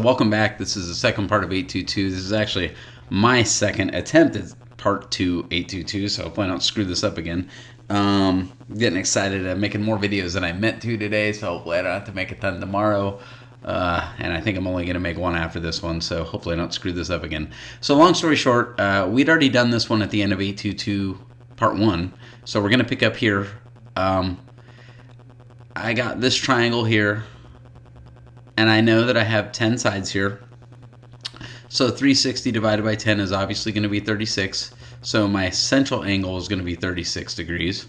welcome back. This is the second part of 822. This is actually my second attempt at part 2 822, so hopefully I don't screw this up again. Getting excited at making more videos than I meant to today, so hopefully I don't have to make a ton tomorrow. And I think I'm only going to make one after this one, so hopefully I don't screw this up again. So long story short, we'd already done this one at the end of 822 part 1, so we're going to pick up here. I got this triangle here, and I know that I have 10 sides here. So 360 divided by 10 is obviously going to be 36. So my central angle is going to be 36 degrees.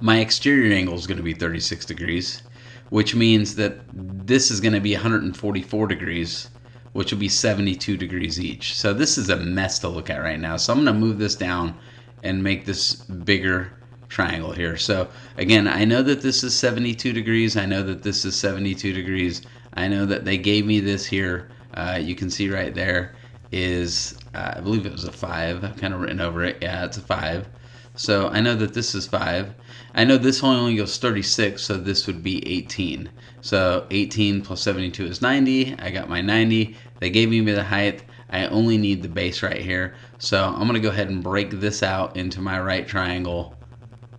My exterior angle is going to be 36 degrees, which means that this is going to be 144 degrees, which will be 72 degrees each. So this is a mess to look at right now. So I'm going to move this down and make this bigger triangle here. So again, I know that this is 72 degrees. I know that this is 72 degrees. I know that they gave me this here. You can see right there is, I believe it was a 5. I've kind of written over it. Yeah, it's a 5. So I know that this is 5. I know this only goes 36, so this would be 18. So 18 plus 72 is 90. I got my 90. They gave me the height. I only need the base right here. So I'm going to go ahead and break this out into my right triangle.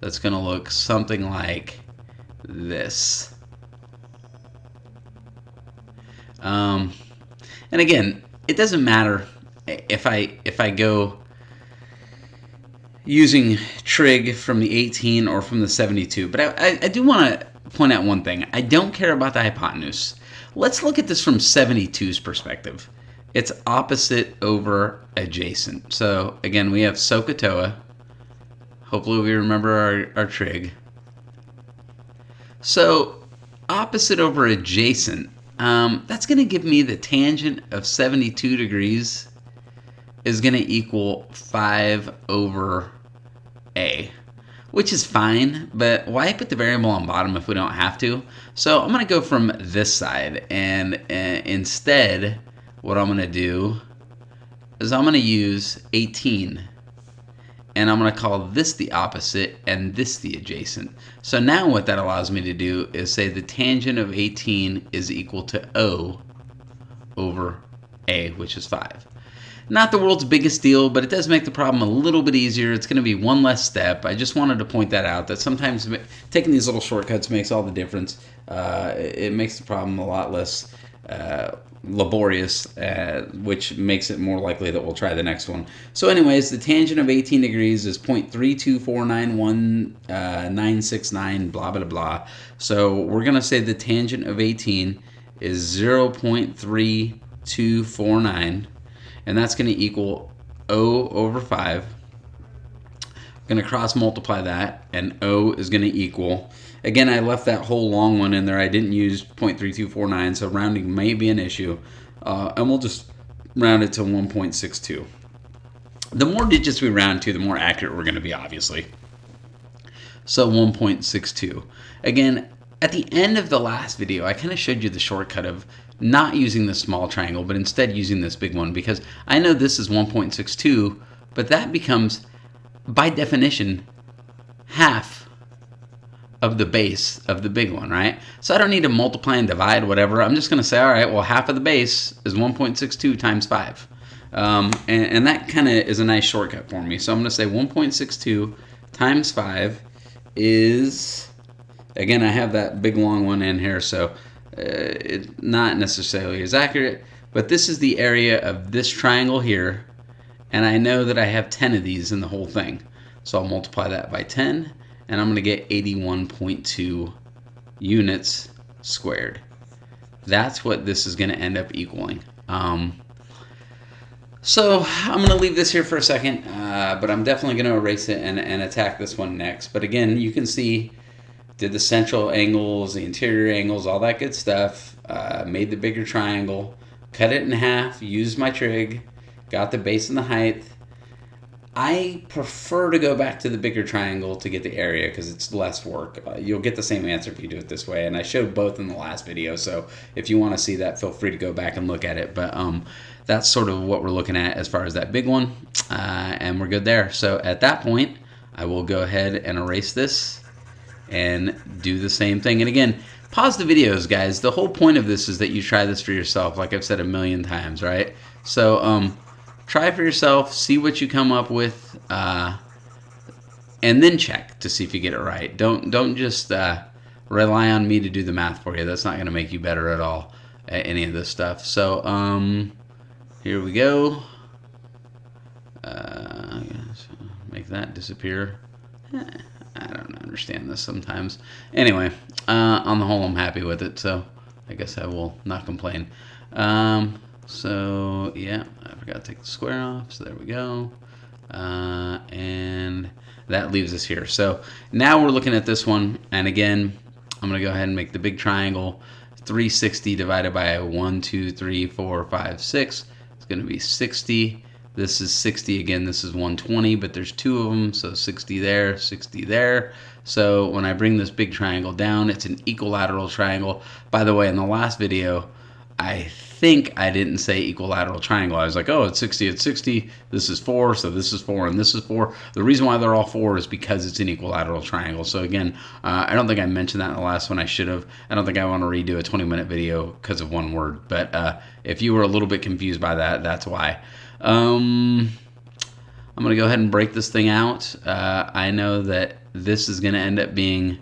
That's going to look something like this. And again, it doesn't matter if I go using trig from the 18 or from the 72, but I do want to point out one thing. I don't care about the hypotenuse. Let's look at this from 72's perspective. It's opposite over adjacent. So again, we have SOHCAHTOA. Hopefully we remember our trig. So opposite over adjacent, that's going to give me the tangent of 72 degrees is going to equal 5 over A, which is fine, but why put the variable on bottom if we don't have to? So I'm going to go from this side, and instead what I'm going to do is I'm going to use 18. And I'm going to call this the opposite and this the adjacent. So now what that allows me to do is say the tangent of 18 is equal to O over A, which is 5. Not the world's biggest deal, but it does make the problem a little bit easier. It's going to be one less step. I just wanted to point that out, that sometimes taking these little shortcuts makes all the difference. It makes the problem a lot less laborious, which makes it more likely that we'll try the next one. So anyways, the tangent of 18 degrees is 0.3249169, blah, blah, blah. So we're going to say the tangent of 18 is 0.3249, and that's going to equal O over 5. I'm going to cross multiply that, and O is going to equal, again, I left that whole long one in there. I didn't use 0.3249, so rounding may be an issue. And we'll just round it to 1.62. The more digits we round to, the more accurate we're going to be, obviously. So 1.62. Again, at the end of the last video, I kind of showed you the shortcut of not using the small triangle, but instead using this big one, because I know this is 1.62, but that becomes, by definition, half of the base of the big one, right? So I don't need to multiply and divide, whatever. I'm just going to say, all right, well, half of the base is 1.62 times 5. And that kind of is a nice shortcut for me. So I'm going to say 1.62 times 5 is, again, I have that big long one in here, so it's not necessarily as accurate, but this is the area of this triangle here, and I know that I have 10 of these in the whole thing. So I'll multiply that by 10, and I'm going to get 81.2 units squared. That's what this is going to end up equaling. So I'm going to leave this here for a second, but I'm definitely going to erase it and attack this one next. But again, you can see, did the central angles, the interior angles, all that good stuff, made the bigger triangle, cut it in half, used my trig, got the base and the height. I prefer to go back to the bigger triangle to get the area because it's less work. You'll get the same answer if you do it this way, and I showed both in the last video, so if you want to see that, feel free to go back and look at it. But that's sort of what we're looking at as far as that big one, and we're good there. So at that point, I will go ahead and erase this and do the same thing. And again, pause the videos, guys. The whole point of this is that you try this for yourself, like I've said a million times, right? So try for yourself, see what you come up with, and then check to see if you get it right. Don't just rely on me to do the math for you. That's not going to make you better at all at any of this stuff. So here we go. Make that disappear. I don't understand this sometimes. Anyway, on the whole, I'm happy with it, so I guess I will not complain. So yeah, I forgot to take the square off, so there we go. And that leaves us here. So now we're looking at this one, and again, I'm going to go ahead and make the big triangle. 360 divided by 1, 2, 3, 4, 5, 6. It's going to be 60. This is 60 again. This is 120, but there's two of them, so 60 there, 60 there. So when I bring this big triangle down, it's an equilateral triangle. By the way, in the last video, I think I didn't say equilateral triangle. I was like, oh, it's 60, it's 60. This is 4, so this is 4, and this is 4. The reason why they're all 4 is because it's an equilateral triangle. So again, I don't think I mentioned that in the last one. I should have. I don't think I want to redo a 20-minute video because of one word. But if you were a little bit confused by that, that's why. I'm going to go ahead and break this thing out. I know that this is going to end up being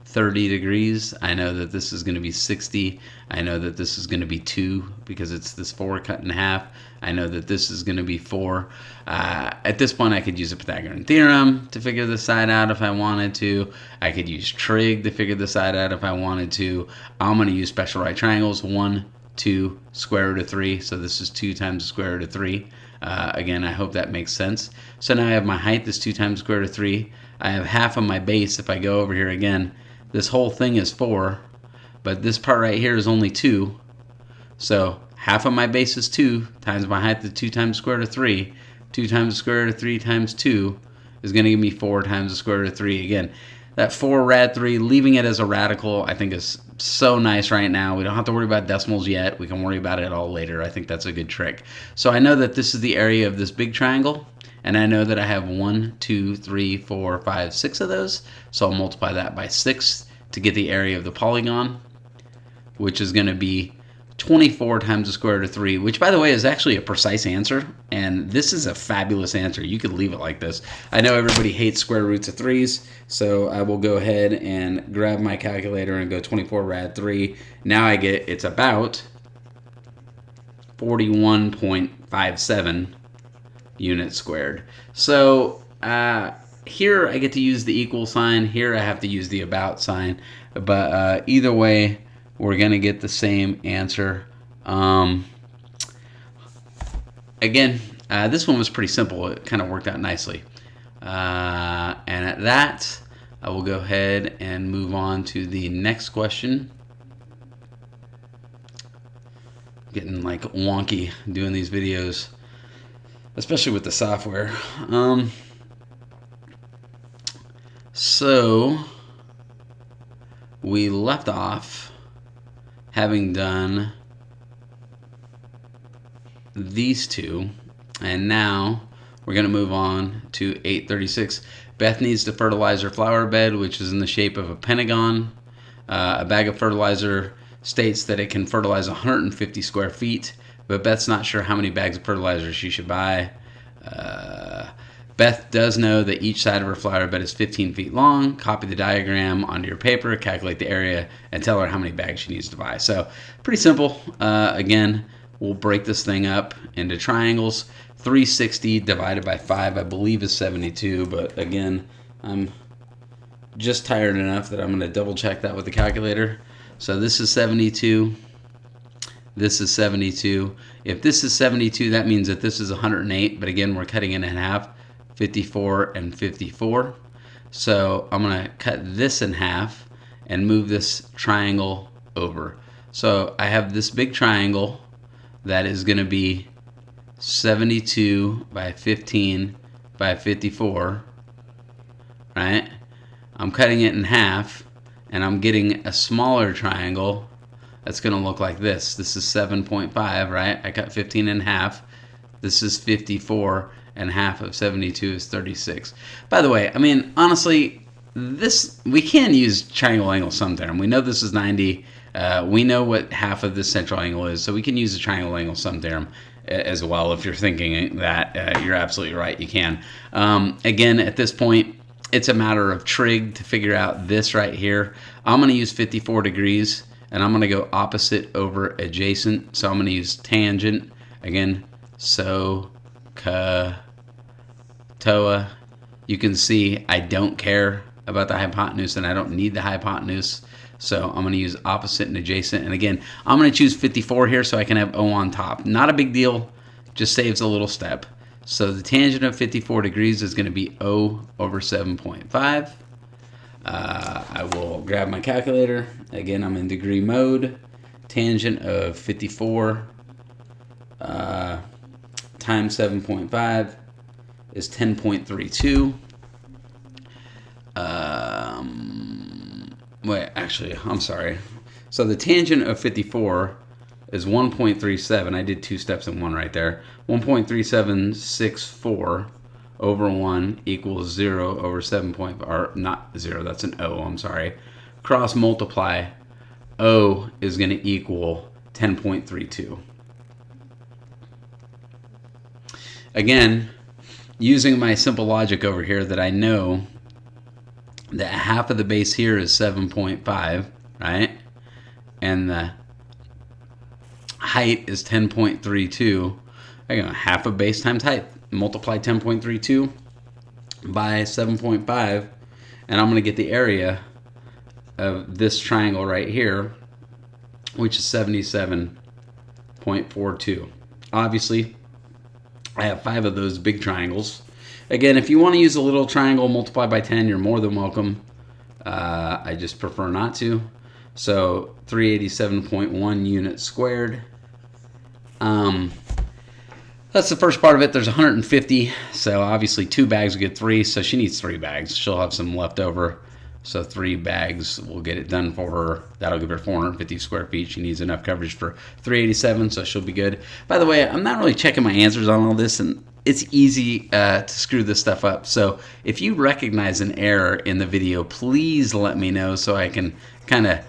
30 degrees. I know that this is going to be 60. I know that this is going to be 2 because it's this 4 cut in half. I know that this is going to be 4. At this point, I could use a Pythagorean theorem to figure this side out if I wanted to. I could use trig to figure this side out if I wanted to. I'm going to use special right triangles. 1, 2, square root of 3. So this is 2 times the square root of 3. Again, I hope that makes sense. So now I have my height is 2 times the square root of 3. I have half of my base. If I go over here again, this whole thing is 4, but this part right here is only 2. So half of my base is 2 times my height is 2 times the square root of 3. 2 times the square root of 3 times 2 is going to give me 4 times the square root of 3 again. That 4 rad 3, leaving it as a radical, I think is so nice right now. We don't have to worry about decimals yet. We can worry about it all later. I think that's a good trick. So I know that this is the area of this big triangle, and I know that I have 1, 2, 3, 4, 5, 6 of those. So I'll multiply that by 6 to get the area of the polygon, which is going to be 24 times the square root of 3, which, by the way, is actually a precise answer. And this is a fabulous answer. You could leave it like this. I know everybody hates square roots of 3s, so I will go ahead and grab my calculator and go 24 rad 3. Now I get, it's about 41.57 units squared. So here I get to use the equal sign. Here I have to use the about sign. But either way, we're going to get the same answer. Again, this one was pretty simple. It kind of worked out nicely. And at that, I will go ahead and move on to the next question. Getting like wonky doing these videos, especially with the software. So we left off having done these two, and now we're going to move on to 836. Beth needs to fertilize her flower bed, which is in the shape of a pentagon. A bag of fertilizer states that it can fertilize 150 square feet, but Beth's not sure how many bags of fertilizer she should buy. Beth does know that each side of her flower bed is 15 feet long. Copy the diagram onto your paper, calculate the area, and tell her how many bags she needs to buy. So pretty simple. Again, we'll break this thing up into triangles. 360 divided by 5, I believe, is 72. But again, I'm just tired enough that I'm going to double check that with the calculator. So this is 72. This is 72. If this is 72, that means that this is 108. But again, we're cutting it in half. 54 and 54. So I'm going to cut this in half and move this triangle over. So I have this big triangle that is going to be 72 by 15 by 54, right? I'm cutting it in half, and I'm getting a smaller triangle that's going to look like this. This is 7.5, right? I cut 15 in half. This is 54. And half of 72 is 36. By the way, I mean, honestly, this, we can use triangle angle sum theorem. We know this is 90. We know what half of this central angle is, so we can use the triangle angle sum theorem as well. If you're thinking that, you're absolutely right, you can. Again, at this point, it's a matter of trig to figure out this right here. I'm going to use 54 degrees, and I'm going to go opposite over adjacent. So I'm going to use tangent. Again, so, ka, toa. You can see I don't care about the hypotenuse, and I don't need the hypotenuse. So I'm going to use opposite and adjacent. And again, I'm going to choose 54 here so I can have O on top. Not a big deal, just saves a little step. So the tangent of 54 degrees is going to be O over 7.5. I will grab my calculator. Again, I'm in degree mode. Tangent of 54 times 7.5 is 10.32. Wait, actually, I'm sorry. So the tangent of 54 is 1.37. I did two steps in one right there. 1.3764 over 1 equals 0 over 7. Or not 0, that's an O, I'm sorry. Cross multiply, O is going to equal 10.32. Again, using my simple logic over here that I know that half of the base here is 7.5, right? And the height is 10.32. I go half of base times height. Multiply 10.32 by 7.5, and I'm going to get the area of this triangle right here, which is 77.42. Obviously, I have 5 of those big triangles. Again, if you want to use a little triangle, multiply by 10, you're more than welcome. I just prefer not to. So 387.1 units squared. That's the first part of it. There's 150, so obviously 2 bags will get 3, so she needs 3 bags. She'll have some left over, so 3 bags will get it done for her. That'll give her 450 square feet. She needs enough coverage for 387, so she'll be good. By the way, I'm not really checking my answers on all this, and it's easy to screw this stuff up. So if you recognize an error in the video, please let me know so I can kind of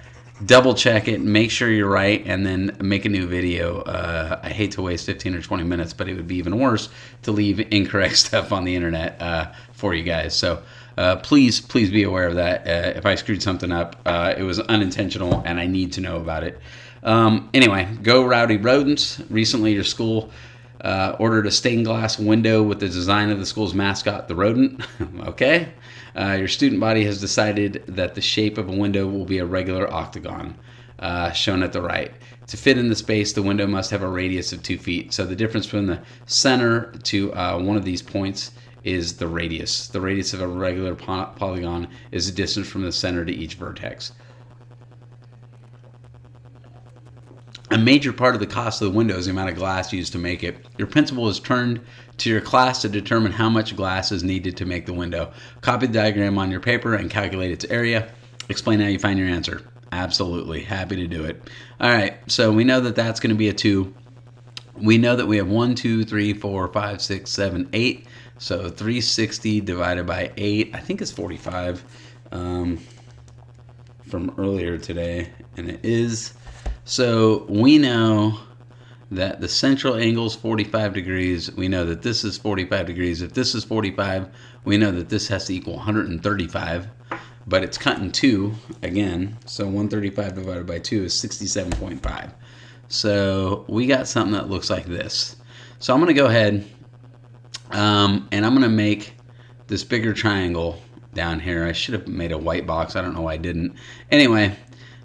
double check it, make sure you're right, and then make a new video. I hate to waste 15 or 20 minutes, but it would be even worse to leave incorrect stuff on the internet for you guys. So please be aware of that. If I screwed something up, it was unintentional, and I need to know about it. Anyway, go Rowdy Rodents. Recently, your school ordered a stained glass window with the design of the school's mascot, the rodent. Okay. Your student body has decided that the shape of a window will be a regular octagon, shown at the right. To fit in the space, the window must have a radius of 2 feet. So the difference from the center to one of these points is the radius. The radius of a regular polygon is the distance from the center to each vertex. A major part of the cost of the window is the amount of glass used to make it. Your principal has turned to your class to determine how much glass is needed to make the window. Copy the diagram on your paper and calculate its area. Explain how you find your answer. Absolutely. Happy to do it. All right. So we know that that's going to be a 2. We know that we have 1, 2, 3, 4, 5, 6, 7, 8. So 360 divided by 8, I think it's 45 from earlier today. And it is. So we know that the central angle is 45 degrees. We know that this is 45 degrees. If this is 45, we know that this has to equal 135. But it's cut in 2 again. So 135 divided by 2 is 67.5. So we got something that looks like this. So I'm going to go ahead and I'm going to make this bigger triangle down here. I should have made a white box. I don't know why I didn't. Anyway,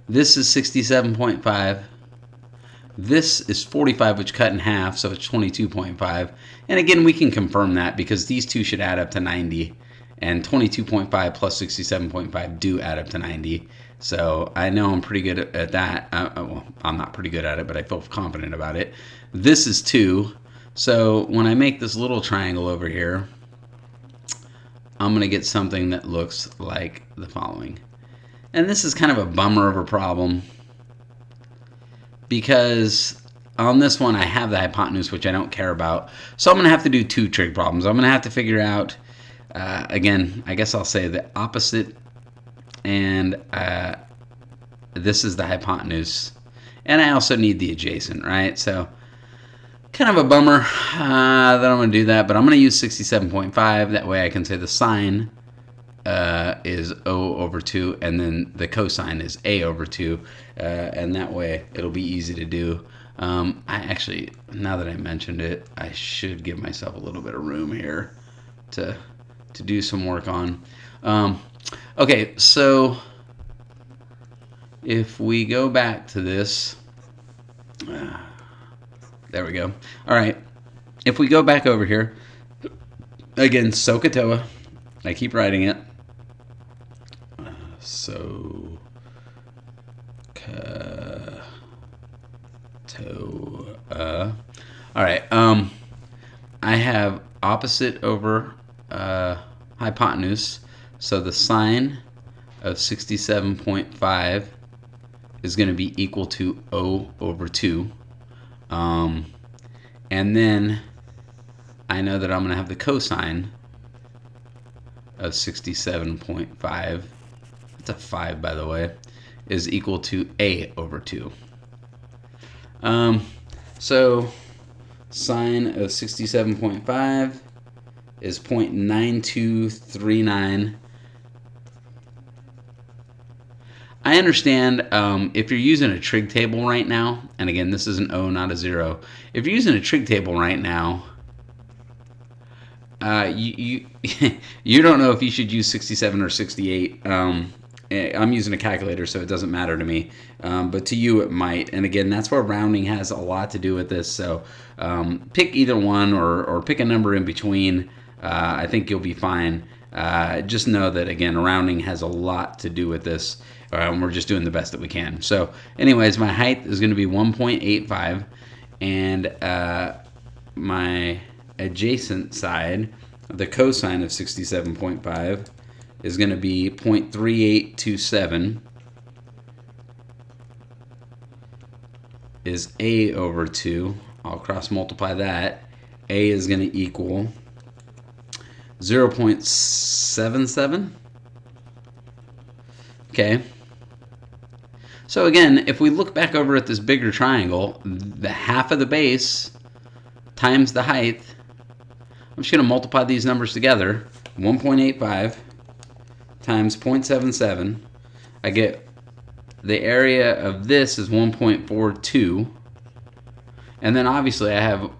this is 67.5. This is 45, which cut in half, so it's 22.5. And again, we can confirm that because these two should add up to 90. And 22.5 plus 67.5 do add up to 90. So I know I'm pretty good at that. Well, I'm not pretty good at it, but I feel confident about it. This is 2. So when I make this little triangle over here, I'm going to get something that looks like the following. And this is kind of a bummer of a problem because on this one I have the hypotenuse, which I don't care about. So I'm going to have to do 2 trig problems. I'm going to have to figure out, again, I guess I'll say the opposite and this is the hypotenuse, and I also need the adjacent, right? So kind of a bummer that I'm going to do that, but I'm going to use 67.5. That way I can say the sine is O over 2, and then the cosine is A over 2, and that way it'll be easy to do. I actually, now that I mentioned it, I should give myself a little bit of room here to do some work on. Okay, so if we go back to this, there we go. All right, if we go back over here, again, SOHCAHTOA, I keep writing it. SOHCAHTOA. All right, I have opposite over hypotenuse, so the sine of 67.5 is going to be equal to O over 2. And then I know that I'm going to have the cosine of 67.5, that's a 5 by the way, is equal to A over 2. So sine of 67.5 is 0.9239. I understand if you're using a trig table right now, and again, this is an O, not a 0. If you're using a trig table right now, you don't know if you should use 67 or 68. I'm using a calculator, so it doesn't matter to me. But to you, it might. And again, that's where rounding has a lot to do with this. So pick either one or pick a number in between. I think you'll be fine. Just know that, again, rounding has a lot to do with this. We're just doing the best that we can. So anyways, my height is going to be 1.85, and my adjacent side, the cosine of 67.5, is going to be 0.3827, is A over 2. I'll cross multiply that. A is going to equal 0.77. Okay. So again, if we look back over at this bigger triangle, the half of the base times the height, I'm just going to multiply these numbers together. 1.85 times 0.77. I get the area of this is 1.42. And then obviously I have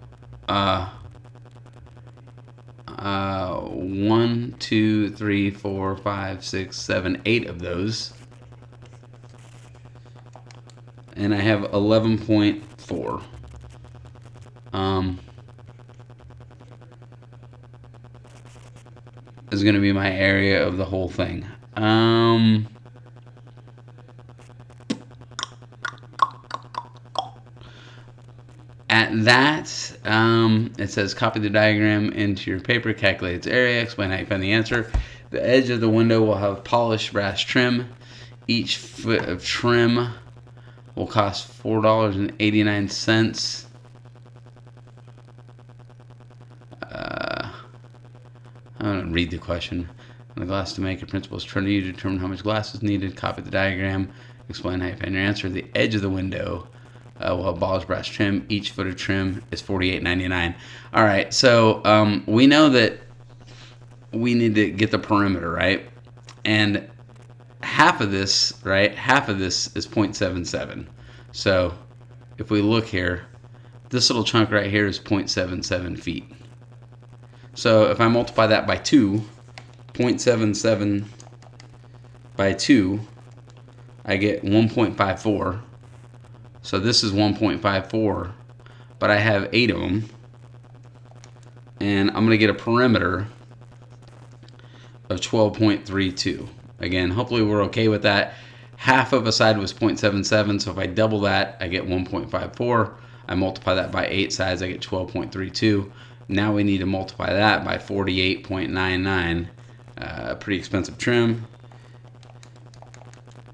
1, 2, 3, 4, 5, 6, 7, 8 of those. And I have 11.4. Is going to be my area of the whole thing. At that, it says copy the diagram into your paper, calculate its area, explain how you find the answer. The edge of the window will have polished brass trim. Each foot of trim will cost $4.89. I'm going to read the question. On the glass to make a principal is trying to determine how much glass is needed. Copy the diagram. Explain how you find your answer. The edge of the window will have polished brass trim. Each foot of trim is $48.99. All right, so we know that we need to get the perimeter, right? And half of this, right? Half of this is 0.77. So if we look here, this little chunk right here is 0.77 feet. So if I multiply that by 2, 0.77 by 2, I get 1.54. So this is 1.54, but I have 8 of them. And I'm going to get a perimeter of 12.32. Again, hopefully we're okay with that. Half of a side was 0.77, so if I double that, I get 1.54. I multiply that by 8 sides, I get 12.32. Now we need to multiply that by 48.99. Pretty expensive trim.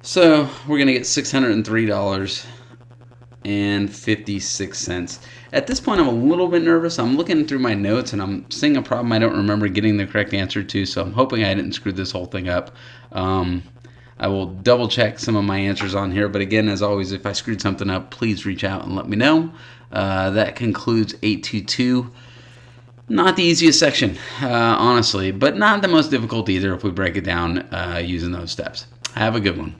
So we're going to get $603.56. At this point, I'm a little bit nervous. I'm looking through my notes and I'm seeing a problem I don't remember getting the correct answer to, so I'm hoping I didn't screw this whole thing up. I will double check some of my answers on here. But again, as always, if I screwed something up, please reach out and let me know. That concludes 822. Not the easiest section, honestly, but not the most difficult either if we break it down using those steps. Have a good one.